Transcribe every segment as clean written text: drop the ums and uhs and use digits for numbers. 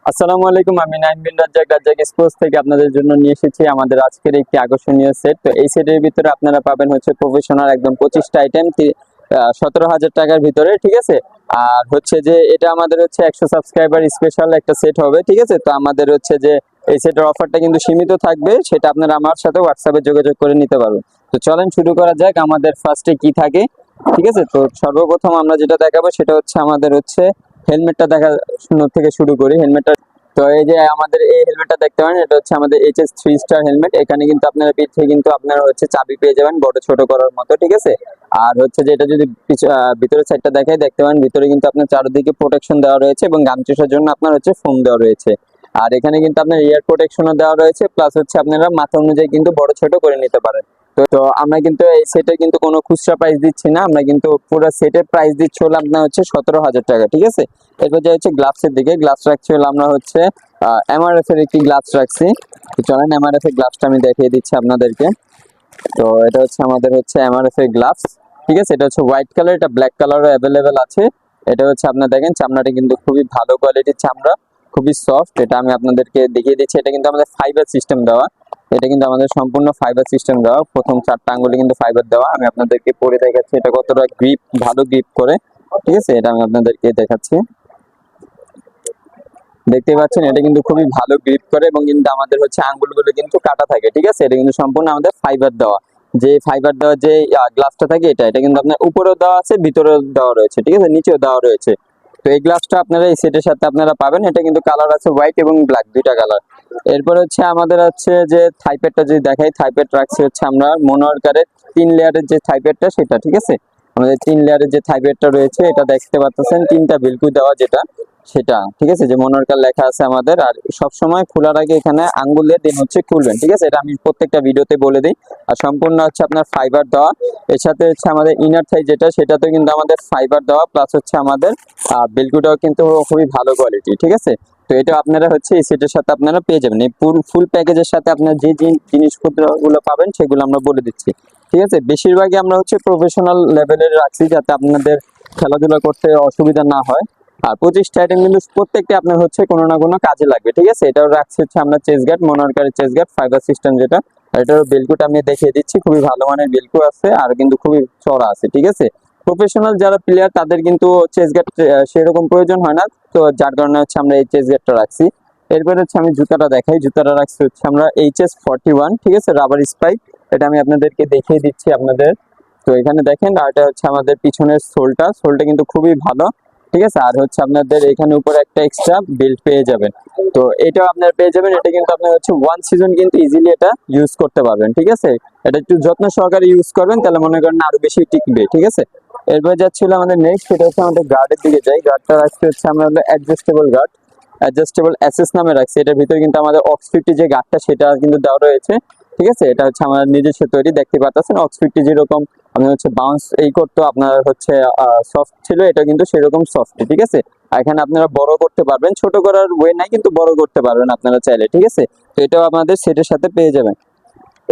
আসসালামু আলাইকুম, আমি নাইম বিন রাজ্জাক রাজ্জাক স্পোর্টস থেকে আপনাদের জন্য নিয়ে এসেছি আমাদের আজকের একটি আকর্ষণীয় সেট। তো এই সেটের ভিতরে আপনারা পাবেন হচ্ছে প্রফেশনাল একদম 25টা আইটেম 17,000 টাকার ভিতরে, ঠিক আছে। আর হচ্ছে যে এটা আমাদের হচ্ছে 100 সাবস্ক্রাইবার স্পেশাল একটা সেট হবে, ঠিক আছে। তো আমাদের হচ্ছে যে এই সেটের অফারটা কিন্তু সীমিত থাকবে, সেটা আপনারা আমার সাথে হোয়াটসঅ্যাপে যোগাযোগ করে নিতে পারবেন। তো চলেন শুরু করা যাক। আমাদের ফার্স্টে কি থাকে, ঠিক আছে। তো সর্বপ্রথম আমরা যেটা দেখাবো সেটা হচ্ছে আমাদের হচ্ছে হেলমেটটা দেখানোর থেকে শুরু করি। হেলমেটটা, তো এই যে আমাদের এই হেলমেটটা দেখতে পারেন, এটা হচ্ছে আমাদের এইচএস 3 স্টার হেলমেট। এখানে কিন্তু আপনারা পিঠে কিন্তু আপনারা হচ্ছে চাবি পেয়ে যাবেন বড় ছোট করার মতো, ঠিক আছে। আর হচ্ছে যে এটা যদি ভিতরের সাইডটা দেখাই, দেখতে পারেন ভিতরে কিন্তু আপনার চারদিকে প্রোটেকশন দেওয়া রয়েছে এবং গান চুষার জন্য আপনার হচ্ছে ফোম দেওয়া রয়েছে। আর এখানে কিন্তু আপনার ইয়ার প্রোটেকশনও দেওয়া রয়েছে, প্লাস হচ্ছে আপনারা মাথা অনুযায়ী কিন্তু বড় ছোট করে নিতে পারেন। তো আমরা কিন্তু এই সেটের কিন্তু কোনো খুচরা প্রাইস দিচ্ছি না, আমরা কিন্তু পুরো সেটের প্রাইস দিচ্ছি হলো আপনার হচ্ছে 17,000 টাকা, ঠিক আছে। এরপর যে হচ্ছে গ্লাভসের দিকে, গ্লাভস রাখছি হলো আমরা হচ্ছে এমআরএফ এর একটি গ্লাভস রাখছি। তো চলেন এমআরএফ এর গ্লাভসটা আমি দেখিয়ে দিচ্ছি আপনাদেরকে। তো এটা হচ্ছে আমাদের হচ্ছে এমআরএফ এর গ্লাভস, ঠিক আছে। এটা হচ্ছে হোয়াইট কালার, এটা ব্ল্যাক কালারও অ্যাভেলেবেল আছে। এটা হচ্ছে আপনার দেখেন চামড়াটা কিন্তু খুবই ভালো কোয়ালিটির চামড়া, খুবই সফট। এটা আমি আপনাদেরকে দেখিয়ে দিচ্ছি। এটা কিন্তু আমাদের ফাইবার সিস্টেম দেওয়া, এটা কিন্তু আমাদের সম্পূর্ণ ফাইবার সিস্টেম দেওয়া। প্রথম 4টা আঙ্গুলে কিন্তু ফাইবার দেওয়া। আমি আপনাদেরকে পরে দেখাচ্ছি এটা কতটা গ্রিপ, ভালো গ্রিপ করে, ঠিক আছে। এটা আমি আপনাদেরকে দেখাচ্ছি। দেখতে পাচ্ছেন এটা কিন্তু খুবই ভালো গ্রিপ করে এবং কিন্তু আমাদের হচ্ছে আঙ্গুলগুলো কিন্তু কাটা থাকে, ঠিক আছে। এটা কিন্তু সম্পূর্ণ আমাদের ফাইবার দেওয়া। যে ফাইবার দেওয়া যে গ্লাভসটা থাকে, এটা কিন্তু আপনার উপরেও দেওয়া আছে, ভিতরেও দেওয়া রয়েছে, ঠিক আছে, নিচেও দেওয়া রয়েছে। তো এই গ্লাভসটা আপনারা এই সেটের সাথে আপনারা পাবেন। এটা কিন্তু কালার আছে হোয়াইট এবং ব্ল্যাক, দুইটা কালার। এরপর হচ্ছে আমাদের হচ্ছে যে থাইপ্যাডটা যদি দেখাই, থাইপ্যাড রাখছি হচ্ছে আমরা মনোয়ারকারের 3 লেয়ারের যে থাইপ্যাডটা সেটা, ঠিক আছে। আমাদের 3 লেয়ারের যে থাইপ্যাডটা রয়েছে, এটা দেখতে পাচ্ছেন 3টা বিলকু দেওয়া যেটা, সেটা, ঠিক আছে। যে মনোরকার লেখা আছে আমাদের। আর সব সময় খোলার আগে এখানে আঙ্গুল দিয়ে দিন হচ্ছে খুলবেন, ঠিক আছে। এটা আমি প্রত্যেকটা ভিডিওতে বলে দিই। আর সম্পূর্ণ হচ্ছে আপনার ফাইবার দেওয়া। এর সাথে হচ্ছে আমাদের ইনার থাই যেটা, সেটাতে কিন্তু আমাদের ফাইবার দেওয়া, প্লাস হচ্ছে আমাদের বেলকুটাও কিন্তু খুবই ভালো কোয়ালিটি, ঠিক আছে। তো এটা আপনারা হচ্ছে এই সেটের সাথে আপনারা পেয়ে যাবেন। এই ফুল প্যাকেজের সাথে আপনার যে যে জিনিসপত্রগুলো পাবেন সেগুলো আমরা বলে দিচ্ছি, ঠিক আছে। বেশিরভাগই আমরা হচ্ছে প্রফেশনাল লেভেলের রাখছি, যাতে আপনাদের খেলাধুলা করতে অসুবিধা না হয়। আর 25টা আইটেম কিন্তু প্রত্যেকটা আপনার হচ্ছে কোনো না কোনো কাজে লাগবে, ঠিক আছে। এটাও রাখছি হচ্ছে আমরা চেস গার্ড, মনোরকারের চেস গার্ড ফাইবার সিস্টেম যেটা। এটার বেলকুট আমি দেখিয়ে দিচ্ছি, খুবই ভালো মানের বেলকু আছে আর কিন্তু খুবই চড়া আছে, ঠিক আছে। প্রফেশনাল যারা প্লেয়ার তাদের কিন্তু চেস গার্ড সেরকম প্রয়োজন হয় না, তো যার কারণে হচ্ছে আমরা এই চেস গার্ডটা রাখছি। এরপর হচ্ছে আমি জুতাটা দেখাই, জুতাটা রাখছি হচ্ছে আমরা HS 41, ঠিক আছে, রাবার স্পাইক। এটা আমি আপনাদেরকে দেখিয়ে দিচ্ছি আপনাদের। তো এখানে দেখেন, আর এটা হচ্ছে আমাদের পিছনের সোলটা কিন্তু খুবই ভালো, ঠিক আছে। আর হচ্ছে আপনাদের এখানে উপরে একটা এক্সট্রা বেল্ট পেয়ে যাবেন। তো এটাও আপনারা পেয়ে যাবেন। এটা কিন্তু আপনার হচ্ছে 1 সিজন কিন্তু ইজিলি এটা ইউজ করতে পারবেন, ঠিক আছে। এটা একটু যত্ন সহকারে ইউজ করবেন, তাহলে মনে করেন আরো বেশি টিকবে, ঠিক আছে। এরপর যাচ্ছিল আমাদের নেক্সট, সেটা হচ্ছে আমাদের গার্ডের দিকে যাই। গার্ডটা রাখছি হচ্ছে আমরা অ্যাডজাস্টেবল গার্ড, অ্যাডজাস্টেবল অ্যাসেস নামে রাখছি। এটার ভিতরে কিন্তু আমাদের অক্স 50 যে গার্ডটা সেটা কিন্তু দেওয়া রয়েছে, ঠিক আছে। এটা হচ্ছে আমার নিজস্ব তৈরি, দেখতে পাচ্ছেন অক্স 50 যেরকম আমি হচ্ছে বাউন্স এই করতো, আপনার হচ্ছে সফট ছিল, এটা কিন্তু সেরকম সফট, ঠিক আছে। আর এখানে আপনারা বড় করতে পারবেন, ছোট করার ওয়ে নাই, কিন্তু বড় করতে পারবেন আপনারা চাইলে, ঠিক আছে। তো এটাও আপনাদের সেটের সাথে পেয়ে যাবেন।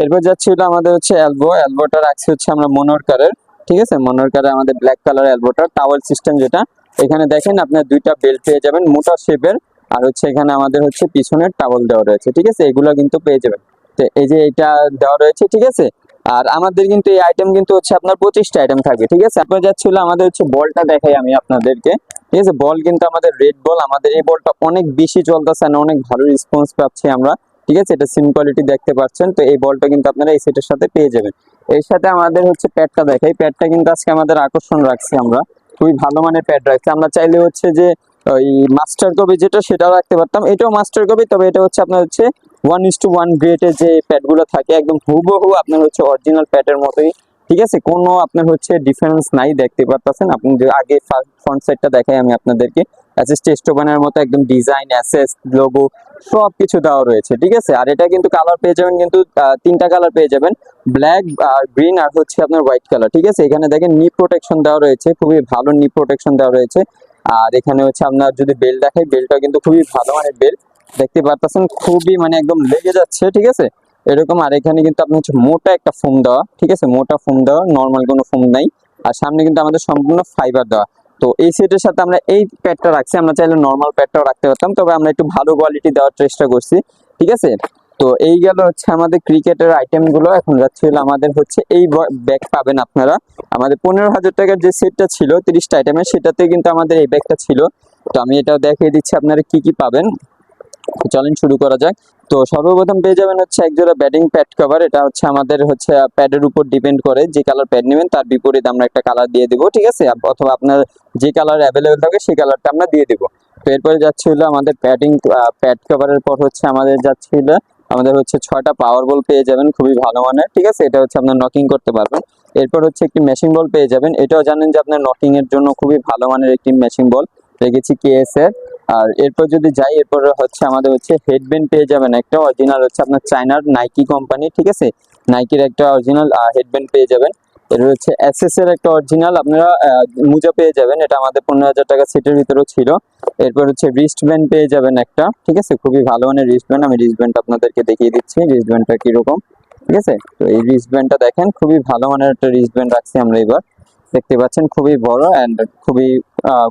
এরপর যাচ্ছে হলো আমাদের হচ্ছে এলবোটা রাখছি হচ্ছে আমরা মনোরকারের, ঠিক আছে। মনোরকারের আমাদের ব্ল্যাক কালার এলবোটা টাওয়েল সিস্টেম যেটা। এখানে দেখেন আপনার দুইটা বেল্ট পেয়ে যাবেন মোটা শেপের। আর হচ্ছে এখানে আমাদের হচ্ছে পিছনের টাওয়েল দেওয়া রয়েছে, ঠিক আছে, এগুলো কিন্তু পেয়ে যাবেন। তো এই যে এটা দেওয়া রয়েছে, ঠিক আছে। আর আমাদের কিন্তু এই আইটেম কিন্তু হচ্ছে আপনার 25টা আইটেম থাকবে, ঠিক আছে। আপনার যাচ্ছিল আমাদের হচ্ছে বলটা দেখাই আমি আপনাদেরকে, ঠিক আছে। বল কিন্তু আমাদের রেড বল, আমাদের এই বলটা অনেক বেশি চলতেছে না, অনেক ভালো রেসপন্স পাচ্ছি আমরা, ঠিক আছে। এটা সিম কোয়ালিটি দেখতে পাচ্ছেন। তো এই বলটা কিন্তু আপনারা এই সেটের সাথে পেয়ে যাবেন। এর সাথে আমাদের হচ্ছে প্যাডটা দেখাই, প্যাডটা কিন্তু আজকে আমাদের আকর্ষণ রাখছি আমরা, খুবই ভালো মানের প্যাড রাখছি। আমরা চাইলে হচ্ছে যে ওই মাস্টার কপি যেটা সেটাও রাখতে পারতাম, এটাও মাস্টার কপি, তবে এটা হচ্ছে আপনার হচ্ছে 1:1 গ্রেডের যে প্যাডগুলো থাকে, একদম হুবহু আপনার হচ্ছে অরিজিনাল প্যাডের মতোই, ঠিক আছে। কোনো আপনার হচ্ছে ডিফারেন্স নাই, দেখতে পারতেছেন। আপনি যে আগে ফ্রন্ট সাইডটা দেখাই আমি আপনাদেরকে, অ্যাসেস টেস্টোবানের মতো একদম ডিজাইন, অ্যাসেস লোগো সবকিছু দেওয়া রয়েছে, ঠিক আছে। আর এটা কিন্তু কালার পেয়ে যাবেন, কিন্তু 3টা কালার পেয়ে যাবেন, ব্ল্যাক আর গ্রিন আর হচ্ছে আপনার হোয়াইট কালার, ঠিক আছে। এখানে দেখেন নি প্রোটেকশন দেওয়া রয়েছে, খুবই ভালো নি প্রোটেকশন দেওয়া রয়েছে। আর এখানে হচ্ছে আপনার যদি বেল্ট দেখাই, বেল্টটা কিন্তু খুবই ভালো মানের বেল্ট, দেখতে পারতেছেন, খুবই মানে একদম লেগে যাচ্ছে, ঠিক আছে, এরকম। আর এখানে কিন্তু আপনার হচ্ছে মোটা একটা ফোম দেওয়া, ঠিক আছে, মোটা ফোম দেওয়া, নর্মাল কোনো ফোম নাই। আর সামনে কিন্তু আমাদের সম্পূর্ণ ফাইবার দেওয়া। তো এই সেটের সাথে আমরা এই প্যাডটা রাখছি, আমরা চাইলে নর্মাল প্যাডটাও রাখতে পারতাম, তবে আমরা একটু ভালো কোয়ালিটি দেওয়ার চেষ্টা করছি, ঠিক আছে। তো এই গেল হচ্ছে আমাদের ক্রিকেটের আইটেম গুলো। এখন যাচ্ছে হলো আমাদের হচ্ছে এই ব্যাগ পাবেন আপনারা। আমাদের 15,000 টাকার যে সেটটা ছিল 30টা আইটেমের, সেটাতে কিন্তু আমাদের এই ব্যাগটা ছিল। তো আমি এটা দেখিয়ে দিচ্ছি আপনারা কি কি পাবেন। তো চলেন শুরু করা যাক। তো সর্বপ্রথম পেয়ে যাবেন হচ্ছে এক জোড়া ব্যাটিং প্যাড কভার। এটা হচ্ছে আমাদের হচ্ছে প্যাডের উপর ডিপেন্ড করে, যে কালার প্যাড নেবেন তার বিপরীত আমরা একটা কালার দিয়ে দিব, ঠিক আছে, অথবা আপনার যে কালার অ্যাভেলেবেল থাকে সেই কালারটা আমরা দিয়ে দিব। তো এরপরে যাচ্ছে হলো আমাদের প্যাড কভারের পর হচ্ছে আমাদের যাচ্ছে হলো আমাদের হচ্ছে 6টা পাওয়ার বল পেয়ে যাবেন, খুবই ভালো মানের, ঠিক আছে। এটা হচ্ছে আপনার নকিং করতে পারবেন। এরপর হচ্ছে একটি মেশিং বল পেয়ে যাবেন। এটাও জানেন যে আপনার নকিং এর জন্য খুবই ভালো মানের একটি মেশিং বল রেখেছি কেএস এর। আর এরপর যদি যাই, এরপর হচ্ছে আমাদের হচ্ছে হেডব্যান্ড পেয়ে যাবেন একটা অরিজিনাল, হচ্ছে আপনার চায়নার নাইকি কোম্পানি, ঠিক আছে, নাইকির একটা অরিজিনাল হেডব্যান্ড পেয়ে যাবেন। এর হচ্ছে এসএস এর একটা অরিজিনাল আপনারা মোজা পেয়ে যাবেন, এটা আমাদের 15,000 টাকা সেটের ভিতরেও ছিল। এরপর হচ্ছে রিস্ট ব্যান্ড পেয়ে যাবেন একটা, ঠিক আছে, খুবই ভালো মানের রিস্ট ব্যান্ড। আমি রিস্ট ব্যান্ড আপনাদেরকে দেখিয়ে দিচ্ছি রিস্ট ব্যান্ডটা কিরকম, ঠিক আছে। তো এই রিস্ট ব্যান্ডটা দেখেন, খুবই ভালো মানের একটা রিস্ট ব্যান্ড রাখছি আমরা এবার, দেখতে পাচ্ছেন খুবই বড় এন্ড খুবই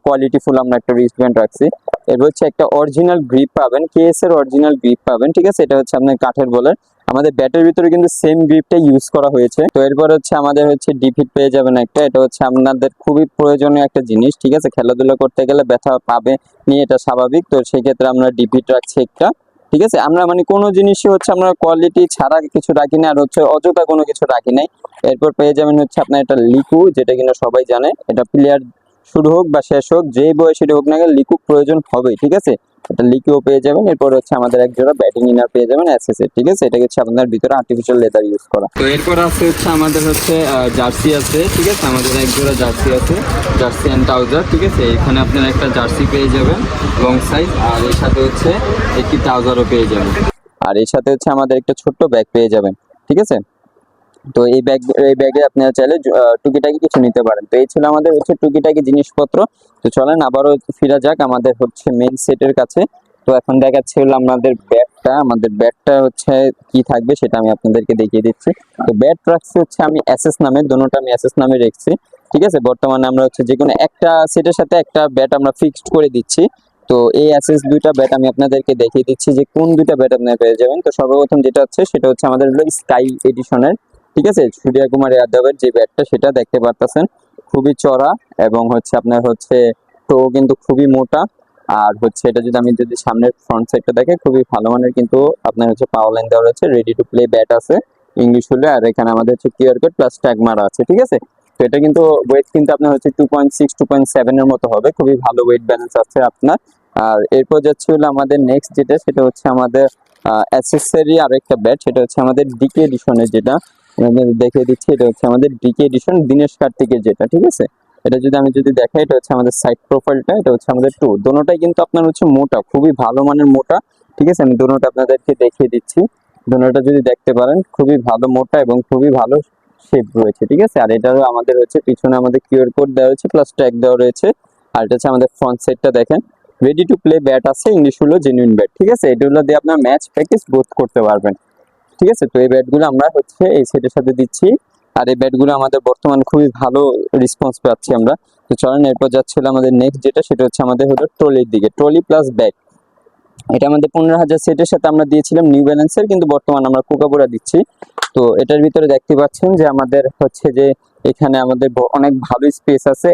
কোয়ালিটিফুল আমরা একটা রিস্ট ব্যান্ড রাখছি। এরপর হচ্ছে একটা অরিজিনাল গ্রিপ পাবেন, কেএস এর অরিজিনাল গ্রিপ পাবেন, ঠিক আছে। এটা হচ্ছে আপনার কাঠের বলের, আমাদের ব্যাটের ভিতরে কিন্তু সেম গ্রিপটা ইউজ করা হয়েছে। তো এরপর হচ্ছে আমাদের হচ্ছে ডিফিট পেয়ে যাবেন একটা, এটা হচ্ছে আপনাদের খুবই প্রয়োজনীয় একটা জিনিস, ঠিক আছে, খেলাধুলা করতে গেলে ব্যথা পাবে নিয়ে এটা স্বাভাবিক। তো সেই ক্ষেত্রে আমরা ডিফিট রাখছি একটা, ঠিক আছে। আমরা মানে কোনো জিনিসই হচ্ছে আমরা কোয়ালিটি ছাড়া কিছু রাখি না, আর হচ্ছে অযথা কোনো কিছু রাখি নাই। এরপর পেয়ে যাবেন হচ্ছে আপনার এটা লিকু, যেটা কিনা সবাই জানে, এটা প্লেয়ার শুরু হোক বা শেষ হোক, যেই বয়সেরই হোক না কেন লিকু প্রয়োজন হবে, ঠিক আছে। এটা লিকুও পেয়ে যাবেন। এরপর হচ্ছে আমাদের এক জোড়া ব্যাটিং ইনার পেয়ে যাবেন এসএস এর, ঠিক আছে। এটা হচ্ছে আপনার ভিতরে আর্টিফিশিয়াল লেদার ইউজ করা। তো এরপর আছে হচ্ছে আমাদের হচ্ছে জার্সি আছে, ঠিক আছে, আমাদের এক জোড়া জার্সি আছে, জার্সি এন্ড ট্রাউজার, ঠিক আছে। এখানে আপনারা একটা জার্সি পেয়ে যাবেন লং সাইজ, আর এর সাথে হচ্ছে একটি ট্রাউজারও পেয়ে যাবেন, আর এর সাথে হচ্ছে আমাদের একটা ছোট্ট ব্যাগ পেয়ে যাবেন, ঠিক আছে। তো এই ব্যাগে আপনারা চাইলে টুকিটাকি কিছু নিতে পারেন। তো এই ছিল আমাদের হচ্ছে টুকিটাকি জিনিসপত্র। তো চলেন আবারও ফিরা যাক আমাদের হচ্ছে মেইন সেটের কাছে। তো এখন দেখাচ্ছে হলো আমাদের ব্যাটটা হচ্ছে কি থাকবে সেটা আমি আপনাদেরকে দেখিয়ে দিচ্ছি। তো ব্যাট রাখছি হচ্ছে আমি এসএস নামে, দুটোটা আমি এসএস নামে রেখেছি, ঠিক আছে। বর্তমানে আমরা হচ্ছে যে কোনো একটা সেটের সাথে একটা ব্যাট আমরা ফিক্সড করে দিচ্ছি। তো এই এসএস দুইটা ব্যাট আমি আপনাদেরকে দেখিয়ে দিচ্ছি যে কোন দুইটা ব্যাট আপনারা পেয়ে যাবেন। তো সর্বপ্রথম যেটা হচ্ছে সেটা হচ্ছে আমাদের স্কাই এডিশনের, ঠিক আছে, সূর্য কুমার যাদবের যে ব্যাটটা সেটা দেখতে পারতেছেন, খুবই চড়া এবং হচ্ছে আপনার হচ্ছে তো কিন্তু খুবই মোটা। আর হচ্ছে এটা যদি সামনের ফ্রন্ট সাইডটা দেখে, খুবই ভালো মানের কিন্তু আপনার হচ্ছে পাওয়ার লাইন দেওয়া রয়েছে, রেডি টু প্লে ব্যাট আছে ইংলিশ হলে, আর এখানে আমাদের হচ্ছে কিউআর কোড প্লাস ট্যাগ মারা আছে, ঠিক আছে। তো এটা কিন্তু ওয়েট কিন্তু আপনার হচ্ছে 2.6 2.7 এর মতো হবে, খুবই ভালো ওয়েট ব্যালেন্স আছে আপনার। আর এরপর যাচ্ছে হলো আমাদের নেক্সট যেটা, সেটা হচ্ছে আমাদের অ্যাক্সেসরি আর একটা ব্যাট, সেটা হচ্ছে আমাদের ডিকে এডিশনের, যেটা দেখিয়ে দিচ্ছি। এটা হচ্ছে আমাদের ডিকে এডিশন দিনেশ কার্তিকের যেটা, ঠিক আছে। এটা যদি দেখাই, এটা হচ্ছে আমাদের সাইড প্রোফাইলটা, এটা হচ্ছে আমাদের দোনোটাই কিন্তু আপনার হচ্ছে মোটা, খুবই ভালো মানের মোটা, ঠিক আছে। আমি দোনোটা আপনাদেরকে দেখিয়ে দিচ্ছি, দোনোটা যদি দেখতে পারেন খুবই ভালো মোটা এবং খুবই ভালো শেপ রয়েছে, ঠিক আছে। আর এটারও আমাদের হচ্ছে পিছনে আমাদের কিউআর কোড দেওয়া রয়েছে প্লাস ট্যাগ দেওয়া রয়েছে। আর এটা হচ্ছে আমাদের ফ্রন্ট সাইডটা দেখেন, রেডি টু প্লে ব্যাট আছে, ইংলিশ হলো জেনুইন ব্যাট, ঠিক আছে। এগুলো দিয়ে আপনার ম্যাচ প্র্যাকটিস বোথ করতে পারবেন, ঠিক আছে। তো এই ব্যাটগুলো আমরা হচ্ছে এই সেটের সাথে দিচ্ছি, আর এই ব্যাটগুলো আমাদের বর্তমানে খুবই ভালো রেসপন্স পাচ্ছি আমরা। তো চলেন এরপর যাচ্ছিল আমাদের নেক্সট যেটা, সেটা হচ্ছে আমাদের হলো ট্রলির দিকে, ট্রলি প্লাস ব্যাগ। এটা আমাদের 15,000 সেটের সাথে আমরা দিয়েছিলাম নিউ ব্যালেন্সের, কিন্তু বর্তমানে আমরা কোকাকোলা দিচ্ছি। তো এটার ভিতরে দেখতে পাচ্ছেন যে আমাদের হচ্ছে যে এখানে আমাদের অনেক ভালো স্পেস আছে,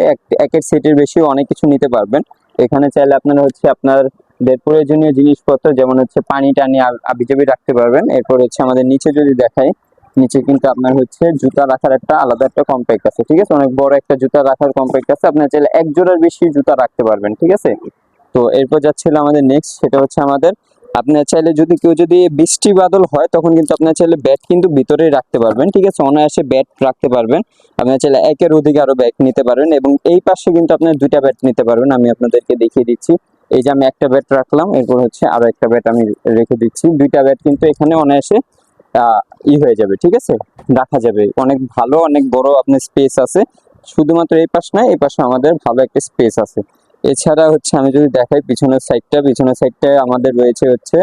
একের সেটের বেশি অনেক কিছু নিতে পারবেন। এখানে চাইলে আপনারা হচ্ছে আপনাদের প্রয়োজনীয় জিনিসপত্র যেমন হচ্ছে পানি টানি আবিজাবি রাখতে পারবেন। এরপর হচ্ছে আমাদের নিচে যদি দেখাই, নিচে কিন্তু আপনার হচ্ছে জুতা রাখার একটা আলাদা একটা কম্প্যাক্ট আছে, ঠিক আছে, অনেক বড় একটা জুতা রাখার কম্প্যাক্ট আছে, আপনার চাইলে এক জোড়ার বেশি জুতা রাখতে পারবেন, ঠিক আছে। তো এরপর যাচ্ছিল আমাদের নেক্সট, সেটা হচ্ছে আমাদের আপনার চাইলে যদি বৃষ্টি বাদল হয় তখন কিন্তু আপনার চাইলে ব্যাট কিন্তু ভিতরেই রাখতে পারবেন, ঠিক আছে, অনায়াসে ব্যাট রাখতে পারবেন। আপনার চাইলে একের অধিক আরো ব্যাট নিতে পারবেন, এবং এই পাশে কিন্তু আপনার দুইটা ব্যাট নিতে পারবেন। আমি আপনাদেরকে দেখিয়ে দিচ্ছি, এই যে আমি একটা ব্যাট রাখলাম, এরপর হচ্ছে আরো একটা ব্যাট আমি রেখে দিচ্ছি, দুইটা ব্যাট কিন্তু এখানে অনায়াসে হয়ে যাবে, ঠিক আছে, রাখা যাবে। অনেক ভালো অনেক বড় আপনার স্পেস আছে, শুধুমাত্র এই পাশ না, এই পাশে আমাদের ভালো একটা স্পেস আছে। এছাড়া হচ্ছে আমি যদি দেখাই পিছনের সাইডটা আমাদের রয়েছে হচ্ছে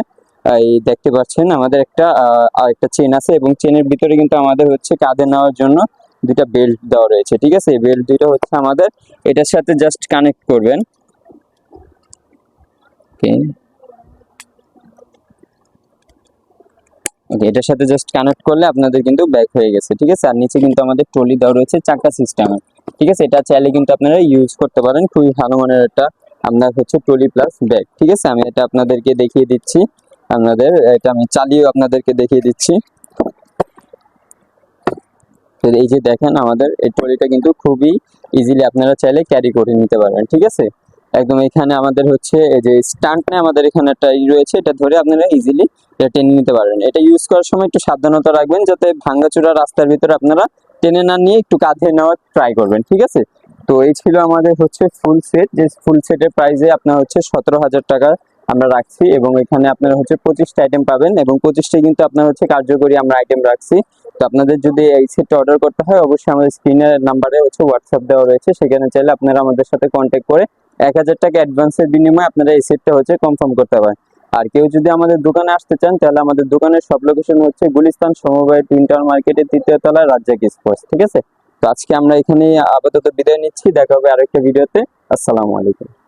এই দেখতে পাচ্ছেন আমাদের একটা চেন আছে, এবং চেনের ভিতরে কিন্তু আমাদের হচ্ছে কাঁধে নেওয়ার জন্য দুইটা বেল্ট দেওয়া রয়েছে, ঠিক আছে। এই বেল্ট দুইটা হচ্ছে আমাদের এটার সাথে জাস্ট কানেক্ট করবেন। ওকে, এটার সাথে জাস্ট কানেক্ট করলে আপনাদের কিন্তু ব্যাগ হয়ে গেছে, ঠিক আছে। আর নিচে কিন্তু আমাদের ট্রলি দেওয়া রয়েছে চাকা সিস্টেমের, ঠিক আছে। এটা চাইলে কিন্তু আপনারা ইউজ করতে পারেন, খুবই ভালো মানের একটা আপনার হচ্ছে ট্রলি প্লাস ব্যাগ, ঠিক আছে। আমি এটা আপনাদেরকে দেখিয়ে দিচ্ছি, এটা আমি চালিয়ে আপনাদেরকে দেখিয়ে দিচ্ছি। তো এই যে দেখেন আমাদের এই ট্রলিটা কিন্তু খুবই ইজিলি আপনারা চাইলে ক্যারি করে নিতে পারবেন, ঠিক আছে। একদম এখানে আমাদের হচ্ছে এই যে স্ট্যান্ডে আমাদের এখানে একটা রয়েছে, এটা ধরে আপনারা ইজিলি এটা টেনে নিতে পারবেন। এটা ইউজ করার সময় একটু সাবধানতা রাখবেন যাতে ভাঙাচোরা রাস্তার ভিতরে আপনারা টেনে না নিয়ে একটু কাঁধে নেওয়ার ট্রাই করবেন, ঠিক আছে। তো এই ছিল আমাদের হচ্ছে ফুল সেট, যে ফুল সেটের প্রাইসে আপনার হচ্ছে 17,000 টাকা আমরা রাখছি, এবং এখানে আপনারা হচ্ছে 25টা আইটেম পাবেন, এবং 25টাই কিন্তু আপনার হচ্ছে কার্যকরী আমরা আইটেম রাখছি। তো আপনাদের যদি এই সেটটা অর্ডার করতে হয়, অবশ্যই আমাদের স্ক্রিনের নাম্বারে হচ্ছে হোয়াটসঅ্যাপ দেওয়া রয়েছে, সেখানে চাইলে আপনারা আমাদের সাথে কন্ট্যাক্ট করে 1,000 টাকা অ্যাডভান্সের বিনিময়ে আপনারা এই সেটটা হচ্ছে কনফার্ম করতে পারেন। আর কেউ যদি আমাদের দোকানে আসতে চান, তাহলে আমাদের দোকানের সব লোকেশন হচ্ছে গুলিস্তান সমবায় টুইন টাওয়ার মার্কেটের 3য় তলায় রাজ্জাক স্পোর্টস, ঠিক আছে। তো আজকে আমরা এখানে আপাতত বিদায় নিচ্ছি, দেখা হবে আরেকটা ভিডিওতে। আসসালামু আলাইকুম।